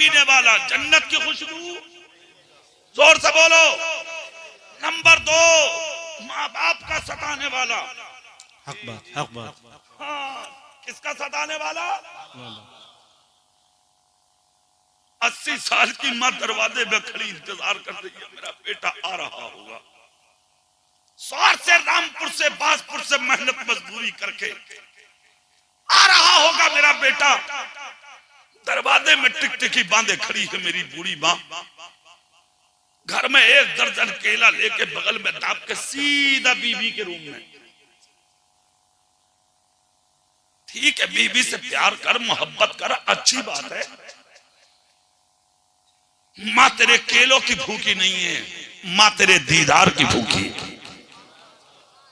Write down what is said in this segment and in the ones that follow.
पीने वाला, जन्नत की खुशबू, जोर से बोलो। नंबर 2, माँ बाप का सताने वाला। हक बात, हक बात। हाँ, किसका सताने वाला? 80 साल की माँ दरवाजे में खड़ी इंतजार कर रही है, मेरा बेटा आ रहा होगा। सौर से, रामपुर से, बासपुर से मेहनत मजदूरी करके आ रहा होगा मेरा बेटा। दरवाजे में टिकटिकी बांधे खड़ी है मेरी बूढ़ी माँ। घर में 1 दर्जन केला लेके बगल में दाब के सीधा बीवी के रूम में। ठीक है, बीवी से प्यार कर, मोहब्बत कर, अच्छी बात है। माँ तेरे केलों की भूखी नहीं है, माँ तेरे दीदार की भूखी है।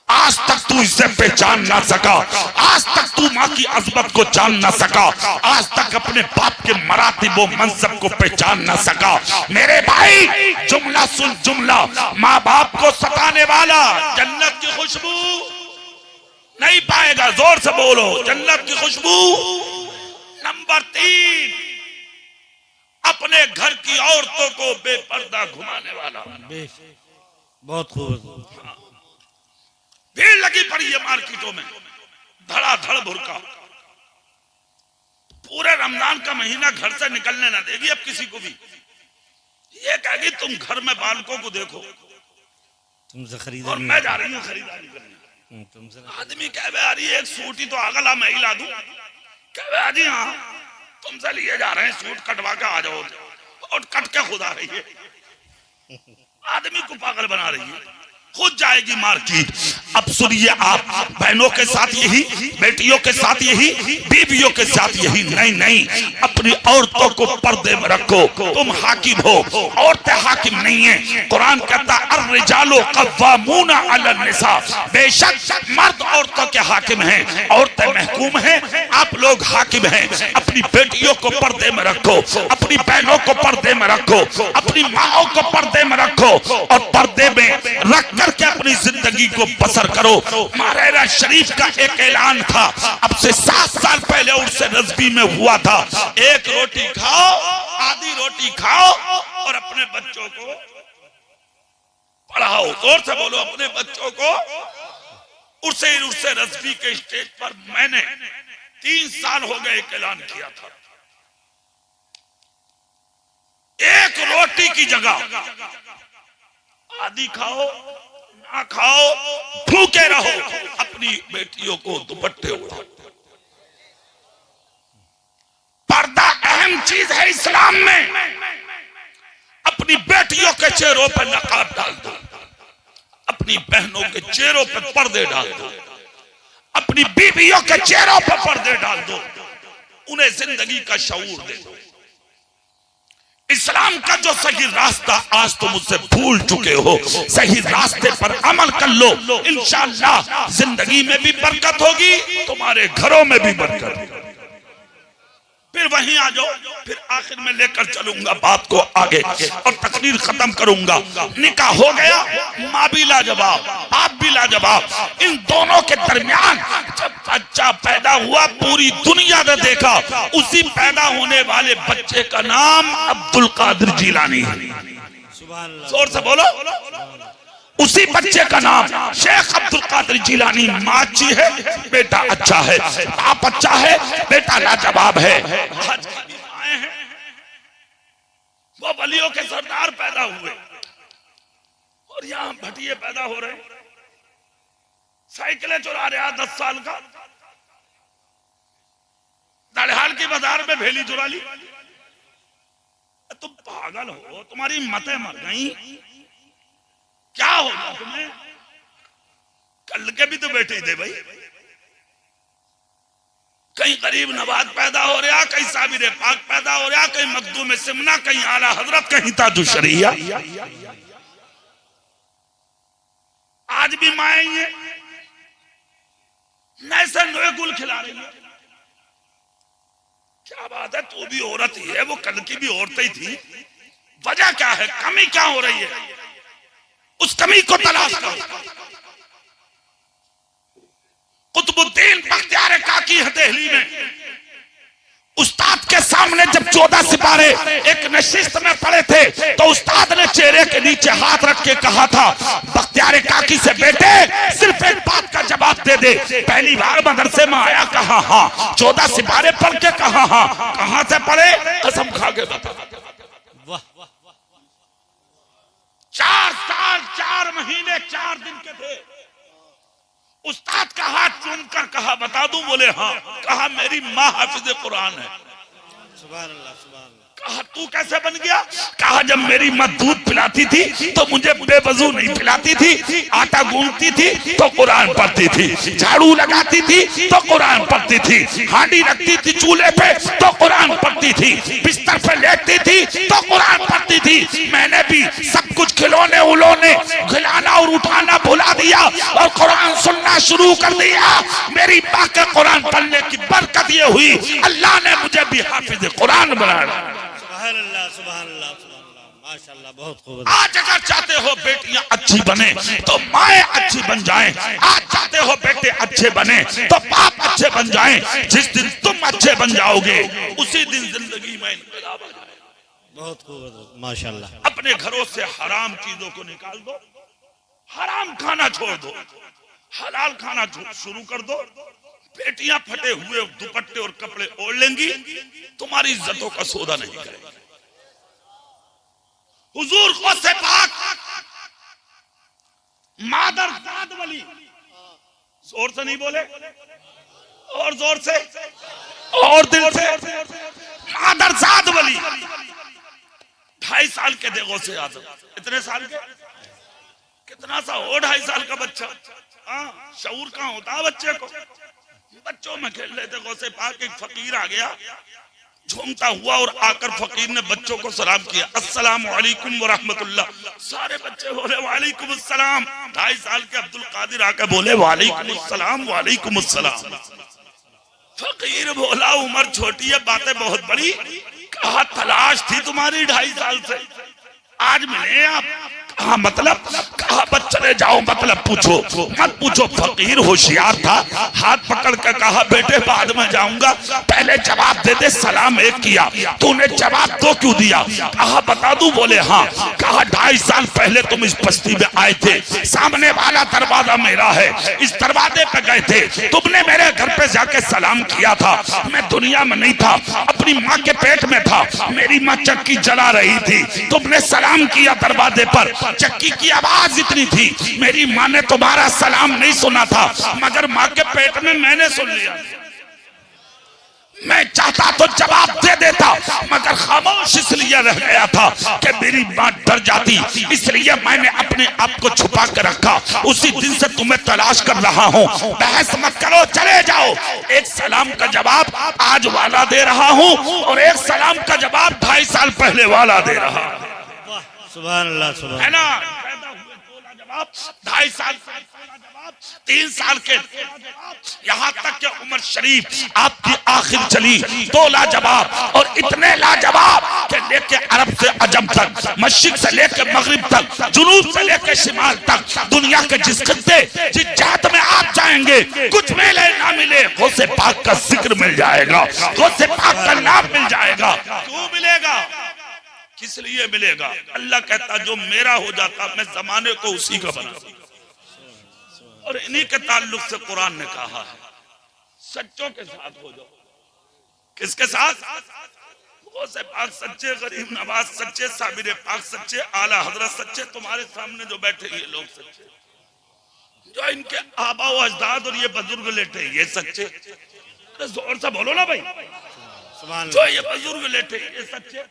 आज तक तू इसे पहचान ना सका, आज तक तू माँ की अजमत को जान ना सका, आज तक अपने बाप के मरातिबो मनसब को पहचान ना सका। मेरे भाई, जुमला सुन जुमला, माँ बाप को सताने वाला जन्नत की खुशबू नहीं पाएगा। जोर से बोलो, जन्नत की खुशबू। नंबर 3, अपने घर की औरतों को बेपर्दा घुमाने वाला। बहुत खूब। भीड़ लगी पड़ी है मार्केटों में, धड़ाधड़ बुर्का। पूरे रमजान का महीना घर से निकलने ना देगी अब किसी को भी। ये कहेगी तुम घर में बालकों को देखो, तुमसे खरीदारी, और मैं जा रही हूँ खरीदारी करने। तुमसे आदमी कहे आ रही है, एक सूट ही तो अगला मैं ही ला दूं। कहे जी हाँ, तुमसे लिए जा रहे हैं, सूट कटवा के आ जाओ, और कट के खुद आ रही है। आदमी को पागल बना रही है, खुद जाएगी मार्केट। अब सुनिए आप, बहनों के साथ यही, बेटियों के साथ यही, बीवियों के साथ यही। नहीं नहीं, अपनी औरतों को पर्दे में रखो। तुम हाकिम हो, औरतें हाकिम नहीं है। कुरान कहता अर्रिजालु कव्वामूना अला निसा, बेशक मर्द औरतों के हाकिम हैं, औरतें महकूम हैं, आप लोग हाकिम हैं। अपनी बेटियों को पर्दे में रखो, अपनी बहनों को पर्दे में रखो, अपनी माओ को पर्दे में रखो, और पर्दे में रख करके अपनी जिंदगी को बसर करो। महाराजा शरीफ का एक ऐलान था, अब से 7 साल पहले उर्से रज़वी में हुआ था, 1 रोटी खाओ, आधी रोटी खाओ, और अपने बच्चों को पढ़ाओ। जोर से बोलो, अपने बच्चों को। उर्से रज़वी के स्टेज पर मैंने 3 साल हो गए एक ऐलान किया था, 1 रोटी की जगह आधी खाओ, ना खाओ, भूखे रहो, अपनी बेटियों को दुपट्टे उड़ाओ। पर्दा अहम चीज है इस्लाम में। अपनी बेटियों के चेहरों पर नकाब डाल दो, अपनी बहनों के चेहरों पर पर्दे डाल दो, अपनी बीवियों के चेहरों पर पर्दे डाल दो, उन्हें जिंदगी का शऊर दे दो। इस्लाम का जो सही रास्ता आज तुम उससे भूल चुके हो, सही रास्ते पर अमल कर लो, इंशाअल्लाह जिंदगी में भी बरकत होगी, तुम्हारे घरों में भी बरकत होगी। फिर वहीं आ जाओ, फिर आखिर में लेकर चलूंगा बात को आगे और तकरीर खत्म करूंगा। निकाह हो गया, माँ भी लाजवाब, बाप भी लाजवाब। इन दोनों के दरमियान जब बच्चा पैदा हुआ, पूरी दुनिया ने देखा, उसी पैदा होने वाले बच्चे का नाम अब्दुल कादिर जिलानी है। जोर से बोलो, उसी बच्चे का नाम शेख अब्दुल कादिर जिलानी। माँ अच्छी है, बेटा अच्छा है, बाप अच्छा है, बेटा लाजवाब है। आज की माएं हैं, वो वलियों के सरदार पैदा हुए, और यहाँ भटिये पैदा हो रहे, साइकिलें चुरा रहे 10 साल का, दड़हाल की बाजार में भेली चुरा ली। तुम पागल हो, तुम्हारी मतें मर गई, क्या होगा तुम्हें? कल के भी तो बेटे थे भाई, कहीं गरीब नवाज पैदा हो रहा, कहीं साबिर पाक पैदा हो रहा, कहीं मखदूम सिमना, कहीं आला हजरत, कहीं ताजु शरिया। आज भी माएं हैं, नए से नए गुल खिला रही है। क्या बात है, तू भी औरत ही है, वो कल की भी औरत ही थी। वजह क्या है, कमी क्या हो रही है, उस कमी को तलाश करो। कुतुबुद्दीन बख्तियार काकी है दिल्ली में, उस्ताद के सामने जब 14 सिपारे एक नशिस्त में पड़े थे तो उस्ताद ने चेहरे के नीचे हाथ रख के कहा था, बख्तियार काकी से बेटे सिर्फ एक बात का जवाब दे दे, पहली बार मदरसे में आया कहा हाँ, 14 सिपारे पढ़ के कहा हाँ, कहां से पढ़े कसम खा के बता। 4 साल 4 महीने 4 दिन के थे। उस्ताद का हाथ चूमकर कहा बता दूं, बोले हाँ। कहा मेरी माँ हाफिज कुरान है। सुभान अल्लाह, सुभान अल्लाह। कहा तू कैसे बन गया? कहा जब मेरी माँ दूध पिलाती थी तो मुझे बेवजू नहीं पिलाती थी, आटा गूंथती थी तो कुरान पढ़ती थी, झाड़ू लगाती थी तो कुरान पढ़ती थी, हांडी रखती थी चूल्हे पे तो कुरान पढ़ती थी, बिस्तर पे लेटती थी तो कुरान पढ़ती थी। मैंने भी सब कुछ खिलौने उलौने खिलाना और उठाना भुला दिया और कुरान सुनना शुरू कर दिया। मेरी माँ के कुरान पढ़ने की बरकत ये हुई, अल्लाह ने मुझे भी हाफिज कुरान बनाया। सुभान अल्लाह, सुभान अल्लाह, सुभान अल्लाह, माशाअल्लाह, बहुत खूब। आज अगर चाहते हो बेटियां अच्छी बने तो माएं अच्छी बन जाएं, आज चाहते हो बेटे अच्छे बने तो बाप अच्छे बन जाएं। जिस दिन तुम अच्छे बन जाओगे उसी दिन जिंदगी में इनकलाब आ जाएगा। बहुत खूब, माशाअल्लाह। अपने घरों से हराम चीजों को निकाल दो, हराम खाना छोड़ दो, हलाल खाना शुरू कर दो। बेटियां फटे हुए दुपट्टे और कपड़े ओढ़ लेंगी, तुम्हारी इज्जतों का सौदा नहीं करेंगी। हुजूर गौसे पाक मादर जाद वली, जोर से नहीं बोले और जोर से और दिल से, मादर जाद वली 2.5 साल के देखो से आजम, इतने साल के कितना सा हो 2.5 साल का बच्चा। हाँ, शऊर कहाँ होता है बच्चे को? बच्चों में खेल रहे थे, गौसे पाक एक फकीर आ गया झूमता हुआ और आकर फकीर ने बच्चों को सलाम किया, अस्सलाम वालेकुम व रहमतुल्लाह। सारे बच्चे बोले वालेकुम अस्सलाम। 2.5 साल के अब्दुल कादिर आकर बोले वालेकुम अस्सलाम, वालेकुम अस्सलाम। फकीर बोला उम्र छोटी है, बातें बहुत बड़ी। कहा तलाश थी तुम्हारी 2.5 साल से, आज मिले आप। कहा मतलब? कहा बस चले जाओ, मतलब पूछो मत पूछो। फकीर होशियार था, हाथ पकड़ कर कहा बेटे बाद में जाऊंगा, पहले जवाब दे दे। सलाम एक किया, तूने जवाब तो क्यों दिया? कहा बता दूं? बोले हाँ। कहा 2.5 साल पहले तुम इस बस्ती में आए थे, सामने वाला दरवाजा मेरा है, इस दरवाजे पे गए थे, तुमने मेरे घर पे जाके सलाम किया था। मैं दुनिया में नहीं था, अपनी माँ के पेट में था, मेरी माँ चक्की जला रही थी, तुमने सलाम किया दरवाजे पर, चक्की की आवाज इतनी थी, मेरी माँ ने तुम्हारा सलाम नहीं सुना था, मगर माँ के पेट में मैंने सुन लिया। मैं चाहता तो जवाब दे देता, मगर खामोश इसलिए रह गया था कि मेरी माँ डर जाती, इसलिए मैंने अपने आप को छुपा कर रखा। उसी दिन से तुम्हें तलाश कर रहा हूँ, बहस मत करो, चले जाओ। एक सलाम का जवाब आज वाला दे रहा हूँ और एक सलाम का जवाब 2.5 साल पहले वाला दे रहा है। सुभान अल्लाह, सुभान है ना? पैदा हुए 2 जवाब, 2.5 साल जवाब, 3 साल के यहाँ तक के उमर शरीफ आपकी आखिर चली 2 लाजवाब, और इतने लाजवाब के लेके अरब से अजम तक, मशरिक से लेके मगरिब तक, जुनूब से लेके शिमाल तक, दुनिया के जिस खत्ते जिस जात में आप जाएंगे कुछ मिले ना मिले, गौसे पाक का जिक्र मिल जाएगा, गौसे पाक का नाम मिल जाएगा। क्यों मिलेगा? किस लिए मिलेगा? अल्लाह कहता जो मेरा हो जाता मैं जमाने को उसी का बना। और इन्हीं के ताल्लुक से कुरान ने कहा है सच्चों के साथ हो जाओ। किसके साथ? गौसे पाक सच्चे, गरीब नवाज सच्चे, साबिर पाक सच्चे, आला हजरत सच्चे, तुम्हारे सामने जो बैठे ये लोग सच्चे, जो इनके आबा व अजदाद और ये बुजुर्ग लेटे ये सच्चे। जोर से बोलो ना भाई, जो ये बुजुर्ग लेटे ये सच्चे,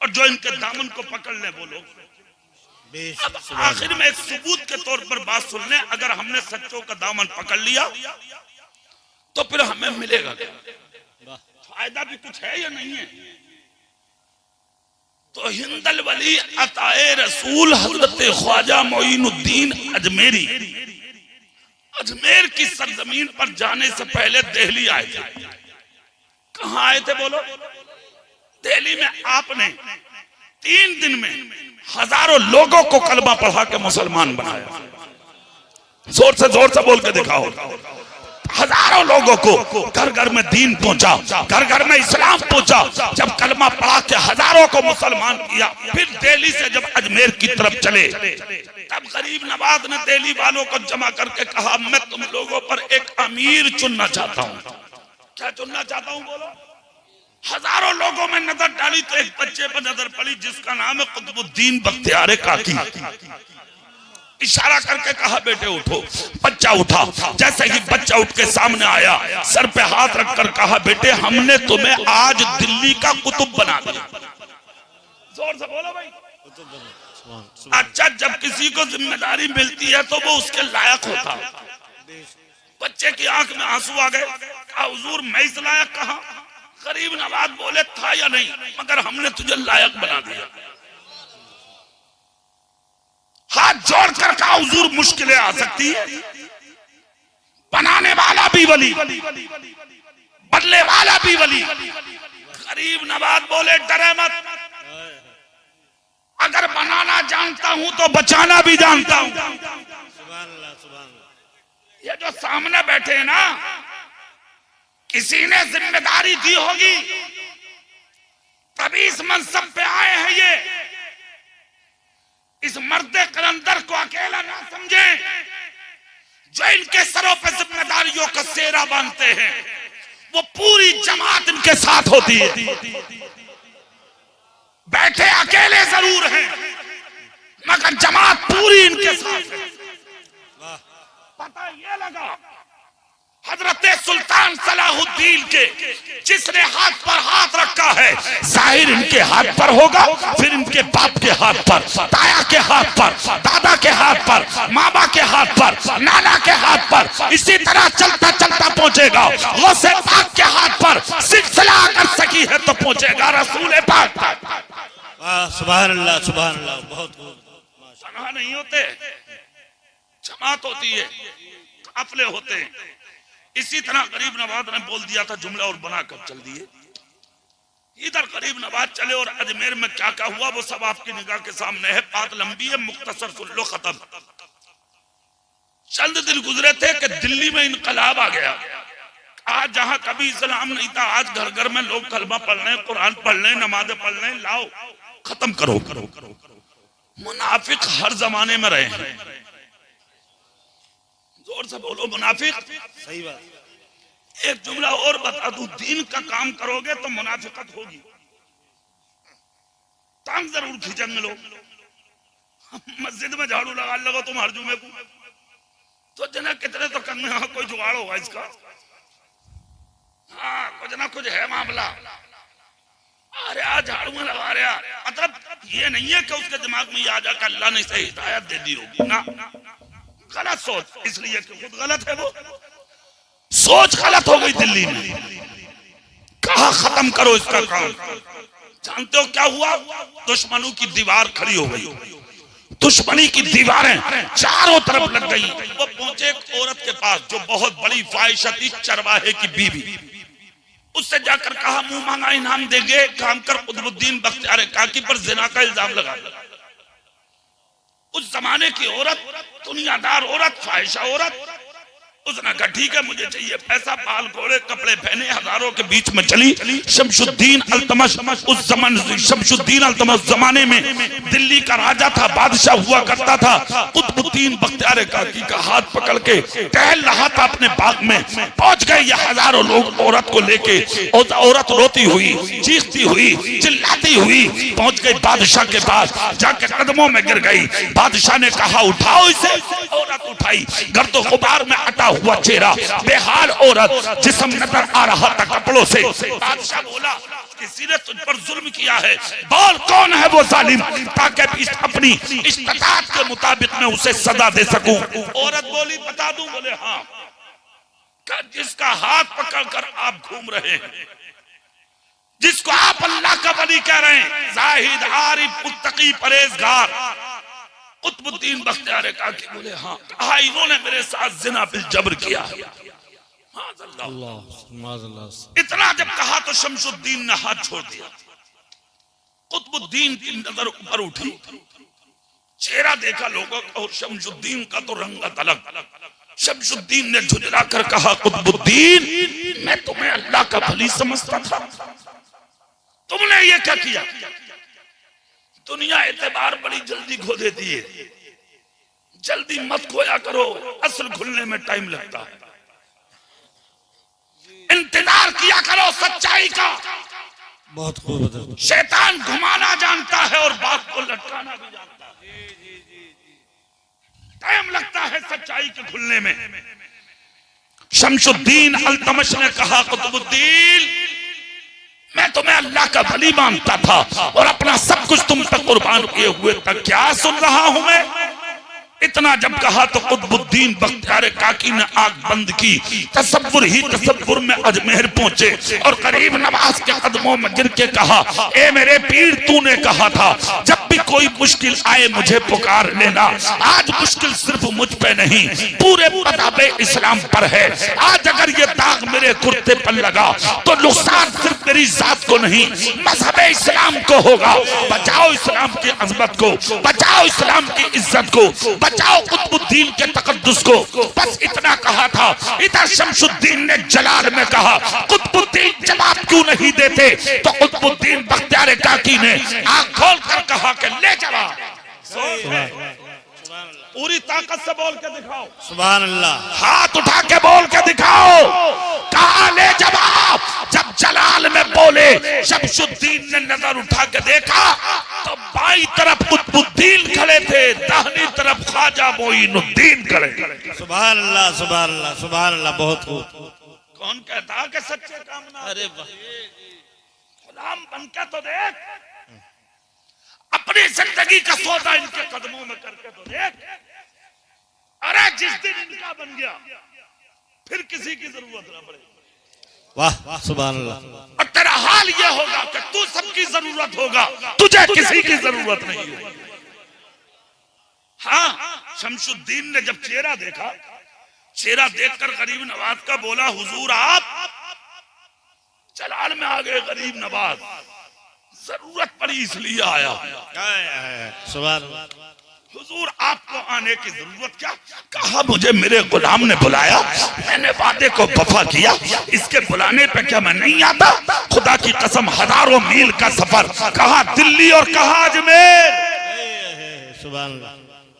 और जो इनके दामन को पकड़ ले वो लोग। अब आखिर में एक सबूत के तौर पर बात सुन ले, अगर हमने सच्चों का दामन पकड़ लिया तो फिर हमें मिलेगा क्या? फायदा भी कुछ है या नहीं है? तो हिंदल वली अताए रसूल हजरत ख्वाजा मोइनुद्दीन अजमेरी अजमेर की सरजमीन पर जाने से पहले दिल्ली आए थे। कहां आए थे बोलो? दिल्ली में आपने 3 दिन में हजारों लोगों को कलमा पढ़ा के मुसलमान बनाया। जोर से बोल के दिखाओ। हजारों लोगों को घर घर में दीन पहुंचा, घर घर में इस्लाम पहुंचा। जब कलमा पढ़ा के हजारों को मुसलमान किया, फिर दिल्ली से जब अजमेर की तरफ चले, तब गरीब नवाज ने दिल्ली वालों को जमा करके कहा, मैं तुम लोगों पर एक अमीर चुनना चाहता हूं। क्या चुनना चाहता हूं बोलो। हजारों लोगों में नजर डाली तो एक बच्चे पर नजर पड़ी जिसका नाम है कुतुबुद्दीन बख्तियार काकी। इशारा करके कहा, बेटे उठो। बच्चा उठा। जैसे ही बच्चा उठ के सामने आया, सर पे हाथ रखकर कहा, बेटे हमने तुम्हें आज दिल्ली का कुतुब बना दिया। जोर से बोलो भाई। अच्छा, जब किसी को जिम्मेदारी मिलती है तो वो उसके लायक होता है। बच्चे की आंख में आंसू आ गए। हुजूर मैं इस लायक कहा? गरीब नवाज बोले, था या नहीं, मगर हमने तुझे लायक बना दिया। हाथ जोड़कर कहा, हुजूर मुश्किलें आ सकती है, बनाने वाला भी वली, बदले वाला भी वली। गरीब नवाज बोले, डरे मत, अगर बनाना जानता हूं तो बचाना भी जानता हूं। ये जो सामने बैठे हैं ना, किसी ने जिम्मेदारी दी होगी तभी इस मनसब पे आए हैं। ये इस मर्दे कलंदर को अकेला ना समझे, जो इनके सरों पे जिम्मेदारियों का सेरा बांधते हैं, वो पूरी जमात इनके साथ होती है। बैठे अकेले जरूर हैं, मगर जमात पूरी इनके साथ है। पता ये लगा हजरत सुल्तान सलाहुद्दीन के, जिसने हाथ पर हाथ रखा है, जाहिर इनके हाथ पर होगा, फिर इनके बाप के हाथ पर, ताया के हाथ पर, दादा के हाथ पर, मामा के हाथ पर, नाना के हाथ पर, इसी तरह चलता चलता पहुंचेगा गौसे पाक के हाथ पर। सिलसिला अगर सकी है तो पहुंचेगा रसूल पाक तक। सुभान अल्लाह, सुभान अल्लाह। बहुत तनहा नहीं होते, जमात होती है, काफिले होते हैं। इसी तरह गरीब नवाज ने बोल दिया था, जुमला और बनाकर चल दिए। इधर गरीब नवाज चले और अजमेर में क्या क्या हुआ वो सब आपकी निगाह के सामने है। बात लंबी है, मुख्तसर सुन लो, खत्म। चंद दिन गुजरे थे कि दिल्ली में इनकलाब आ गया। आज जहां कभी इस्लाम नहीं था, आज घर घर में लोग कलमा पढ़ रहे हैं, कुरान पढ़ रहे हैं, नमाजें पढ़ रहे हैं। लाओ, खत्म करो करो करो। मुनाफिक हर जमाने में रहे हैं। जोर से बोलो, मुनाफिक। सही बात। एक जुमला और बता दूं, दीन का काम करोगे तो मुनाफिकत होगी। टांग जरूर खींचेंगे लोग। मस्जिद में झाड़ू लगा लगो तुम हर जुमे को, तो जना कितने तो करने, हाँ कोई जुगाड़ होगा इसका, हाँ कुछ ना कुछ है मामला। अरे आज झाड़ू में लगा रहा, मतलब ये नहीं है कि उसके दिमाग में ये आ जाकर अल्लाह ने इसे हिदायत दे दी होगी ना। गलत सोच, इसलिए कि खुद गलत है, वो सोच गलत हो गई दिल्ली में। कहा खत्म करो इसका काम। जानते हो क्या हुआ? दुश्मनों की दीवार खड़ी हो गई। दुश्मनी की दीवारें चारों तरफ लग गई। वो पहुंचे एक औरत के पास जो बहुत बड़ी फाहिशा थी, चरवाहे की बीवी। उससे जाकर कहा, मुंह मांगा इनाम देंगे, काम कर कुतुबुद्दीन बख्तियार काकी पर जिना का इल्जाम लगा। उस जमाने की औरत, दुनियादार औरत, फाहिशा औरत, उसने कहा ठीक है मुझे चाहिए पैसा। बाल घोड़े कपड़े पहने हजारों के बीच में चली। शमशुद्दीन अल्तमश, उस जमाने शमशुद्दीन अल्तमश जमाने में दिल्ली का राजा था, बादशाह हुआ करता था। कुतुबुद्दीन बख्तियार काकी का हाथ पकड़ के टहल रहा था अपने बाग में। पहुंच गए ये हजारों लोग औरत को लेके। औरत रोती हुई, चीखती हुई, चिल्लाती हुई पहुंच गई बादशाह के पास, जाके कदमों में गिर गई। बादशाह ने कहा उठाओ इसे। औरत उठाई, गर्दो गुबार में अटा हुआ चेहरा, बेहाल औरत, जिस्म नजर आ रहा था कपड़ों से। बादशाह बोला, किसी ने तुझ पर जुल्म किया है, बोल कौन है वो जालिम, ताकि अपनी इस्तिताअत के मुताबिक मैं उसे सजा दे सकूं। औरत बोली, बता दूं? बोले हाँ। जिसका हाथ पकड़कर आप घूम रहे हैं, जिसको आप अल्लाह का वली कह रहे हैं, जाहिद, आरिफ, मुत्तकी, परहेजगार, कुतुबुद्दीन बख्तियार काकी। बोले हाँ। कहा इन्होंने मेरे साथ जिना बिल जबर किया। इतना जब कहा तो शमशुद्दीन ने हाथ छोड़ दिया। कुतुबुद्दीन की नजर ऊपर उठी, चेहरा देखा लोगों का, और शमशुद्दीन का तो रंग अलग। शमसुद्दीन ने झुंझला कर कहा, कुतुबुद्दीन, मैं तुम्हें अल्लाह का वली समझता था, तुमने ये क्या किया? दुनिया एतबार बड़ी जल्दी खो देती है, जल्दी मत खोया करो, असल खुलने में टाइम लगता है। इंतजार किया करो सच्चाई का। बहुत खूब। शैतान घुमाना जानता है और बात को लटकाना भी जानता है। टाइम लगता है सच्चाई के खुलने में। शमसुद्दीन अल्तमश ने कहा, कुतुबुद्दीन, मैं तुम्हें अल्लाह का वली मानता था और अपना सब कुछ तुम तक कुर्बान किए हुए तक क्या सुन रहा हूं मैं? इतना जब कहा तो कुतुबुद्दीन बख्तियार काकी ने आंख बंद की। तसव्वुर ही तसव्वुर में अजमेर पहुंचे और गरीब नवाज के कदमों में गिर के कहा, ए मेरे पीर, तूने कहा था जब भी कोई मुश्किल आए मुझे पुकार लेना। आज मुश्किल सिर्फ मुझ पे नहीं, पूरे मज़हबे इस्लाम पर है। आज अगर ये दाग मेरे कुर्ते पर लगा तो नुकसान सिर्फ मेरी जात को नहीं, मज़हबे इस्लाम को होगा। बचाओ इस्लाम की अजमत को, बचाओ इस्लाम की इज्जत को, बचाओ कुतुबुद्दीन के तकद्दुस को। बस इतना कहा था। इधर शमसुद्दीन ने जलाल में कहा, कुतुबुद्दीन जवाब क्यों नहीं देते? तो कुतुबुद्दीन बख्तियार काकी ने आंख खोल कर कहा कि ले जवाब, पूरी ताकत से बोल के दिखाओ। सुभान अल्लाह। हाथ उठा के बोल के दिखाओ। कहा ले जवाब। जब जलाल में बोले, शमसुद्दीन ने नजर उठा के देखा तो बाई तरफ कुतुबुद्दीन खड़े थे, दाहिनी तरफ ख्वाजा मोइनुद्दीन खड़े। सुभान अल्लाह, सुभान अल्लाह, सुभान अल्लाह। बहुत खूब। कौन कहता कि सच्चे काम ना? अरे गुलाम बनकर तो देख, अपनी जिंदगी का सौदा इनके कदमों में करके तो देख। अरे जिस दिन इनका बन गया फिर किसी की जरूरत ना पड़े। वाह वाह, सुभान अल्लाह। और तेरा हाल ये होगा कि तू सबकी जरूरत होगा, तुझे किसी की जरूरत नहीं होगी। हाँ, शमसुद्दीन ने जब चेहरा देखा, चेहरा देखकर गरीब नवाज का बोला, हुजूर आप जलाल में आ गए। गरीब नवाज, जरूरत पड़ी इसलिए आया। सुभान अल्लाह। हुजूर आपको आने की जरूरत क्या? कहा मुझे मेरे गुलाम ने बुलाया, मैंने वादे को वफा किया, इसके बुलाने पे क्या मैं नहीं आता? खुदा की कसम, हजारों मील का सफर, कहा दिल्ली और कहा अजमेर। सुभान अल्लाह।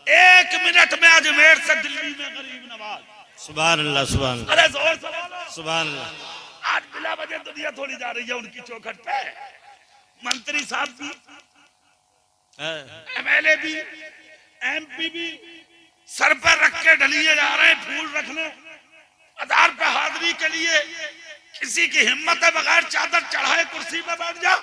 1 मिनट में अजमेर से दिल्ली में गरीब नवाज। सुभान अल्लाह, सुभान। अरे जोर से बोलो। सुभान अल्लाह। आज बिला वजह दुनिया थोड़ी जा रही है उनकी चौखट पे। मंत्री साहब भी, MLA भी, MP भी सर पर रख के ढलिए जा रहे हैं फूल रखने, आधार पे हाजिरी के लिए। किसी की हिम्मत है बगैर चादर चढ़ाए कुर्सी पे बैठ जा?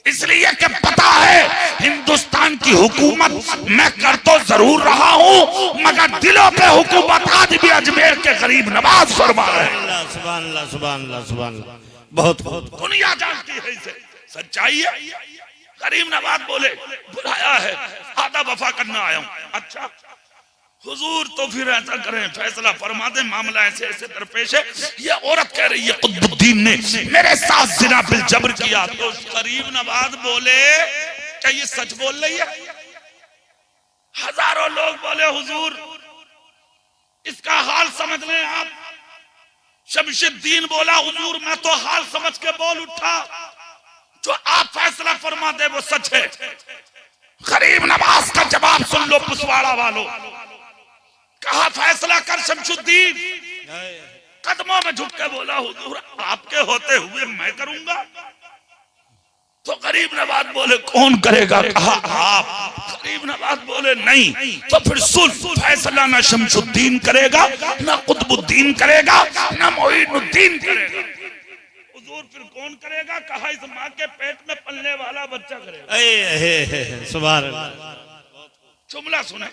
इसलिए कि पता है हिंदुस्तान की हुकूमत मैं कर तो जरूर रहा हूं, मगर दिलों पे हुकूमत आज भी अजमेर के गरीब नवाज फरमा रहे हैं। सुभान अल्लाह, सुभान अल्लाह, सुभान अल्लाह। बहुत बहुत। दुनिया जानती है इसे, सच्चाई है। गरीब नवाज बोले, बुलाया है, आधा वफा करना आया हूं। अच्छा हुजूर, तो फिर ऐसा करें, फैसला फरमा दे, मामला ऐसे ऐसे दरपेश है। ये औरत कह रही है कुतुबुद्दीन ने मेरे साथ जिना बिल जबर किया। तो गरीब नवाज बोले, क्या ये सच बोल रही है? हजारों लोग बोले, हुजूर इसका हाल समझ लें आप। शमसुद्दीन बोला, हुजूर मैं तो हाल समझ के बोल उठा, जो आप फैसला फरमा दे वो सच है। गरीब नवाज का जवाब सुन लो पुसवाड़ा वालों। कहा फैसला कर शमसुद्दीन। कदमों में झुक के बोला, हुजूर आपके होते हुए मैं करूंगा। तो गरीब नवाज बोले, कौन करेगा? कहा आप। गरीब नवाज बोले, नहीं। तो फिर सुन, फैसला ना शमसुद्दीन करेगा, ना कुतुबुद्दीन करेगा, ना मोइनुद्दीन करेगा। हुजूर फिर कौन करेगा? कहा इस माँ के पेट में पलने वाला बच्चा करेगा। सुभान अल्लाह। जुमला सुने,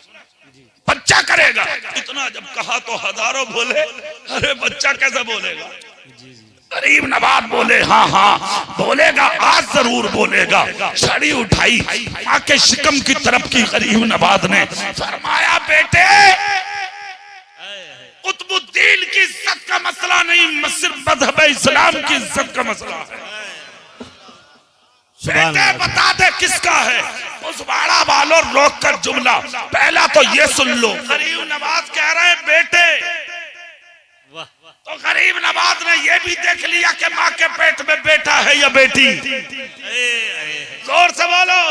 बच्चा करेगा। इतना जब कहा तो हजारों बोले, अरे बच्चा कैसे बोलेगा? गरीब नवाज बोले, हाँ हाँ बोलेगा, आज जरूर बोलेगा। छड़ी उठाई, माँ के शिकम की तरफ की गरीब नवाज ने फरमाया, बेटे कुतुबुद्दीन की इज्जत का मसला नहीं, सिर्फ मज़हब इस्लाम की इज्जत का मसला है। बेटे बता दे किसका है। उस बाड़ा वालों रोक कर जुमला पहला तो ये सुन लो, गरीब नवाज कह रहे हैं बेटे, तो गरीब नवाज ने ये भी देख लिया कि माँ के पेट में बेटा है या बेटी। जोर से बोलो।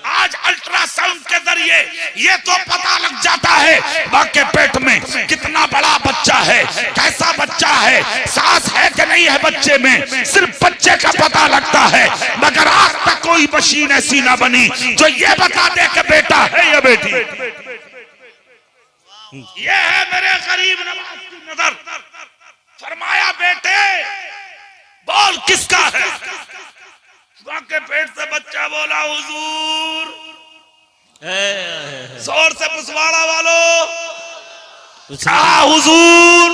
आज अल्ट्रासाउंड के जरिए ये तो पता लग जाता है माँ के पेट में कितना बड़ा बच्चा है, कैसा बच्चा है, सांस है कि नहीं है बच्चे में, सिर्फ बच्चे का पता लगता है। मगर आज तक कोई मशीन ऐसी ना बनी जो ये बता दे कि बेटा है या बेटी। ये है मेरे गरीब नवाज की नजर। फरमाया बेटे बोल किसका है। माँ के पेट से बच्चा बोला हुजूर। जोर से पुसवाड़ा वालों कहा हुजूर।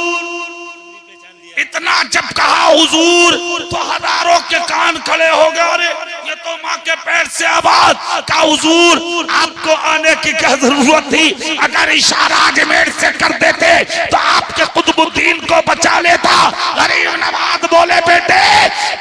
इतना जब कहा हुजूर तो हजारों के कान खड़े हो गए। अरे ये तो माँ के पेट से आवाज का हुजूर आपको आने की क्या जरूरत थी। अगर इशारा अजमेर से कर देते तो आपके कुतुबुद्दीन को बचा लेता। गरीब नवाज बोले बेटे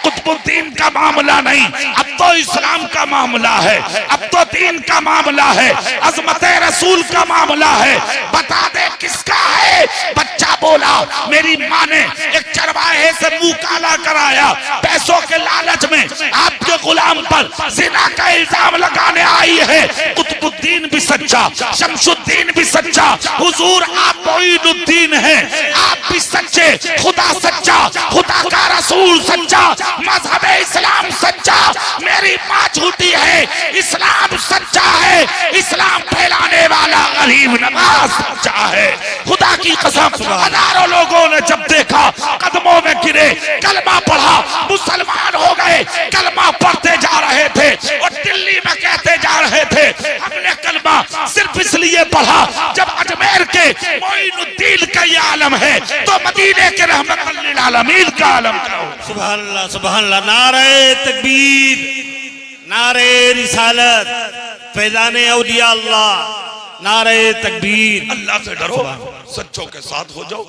कुतुबुद्दीन का मामला नहीं, अब तो इस्लाम का मामला है, अब तो दीन का मामला है, अजमत रसूल का मामला है। बता दे किसका है। बच्चा बोला मेरी माँ ने एक चरवाहे से मुंह काला कराया, पैसों के लालच में आपके गुलाम पर जिना का इल्जाम लगाने आई है। कुतुबुद्दीन भी सच्चा, शमशुद्दीन भी सच्चा, हुजूर आप मोइनुद्दीन हैं, आप भी सच्चे। खुदा सच्चा, खुदा का रसूल सच्चा, मजहब इस्लाम सच्चा, मेरी माँ झूठी है, इस्लाम सच्चा है, इस्लाम फैलाने वाला गरीब नवाज सच्चा है। खुदा की कसम हजारों लोगों ने जब देखा कदमों में गिरे, कलमा पढ़ा, मुसलमान हो गए। कलमा पढ़ते जा रहे थे और दिल्ली में कहते जा रहे थे हमने कलमा सिर्फ इसलिए पढ़ा जब अजमेर के मोइनुद्दीन का ये आलम है तो मदीने के रहमतुल लिल आलमीन का आलम क्या हो। सुभान अल्लाह, सुभान अल्लाह। नारे तकबीर, नारे रिसालत, फैज़ाने औलिया अल्लाह, नारे तकबीर। अल्लाह से डरो, सच्चों के साथ हो जाओ।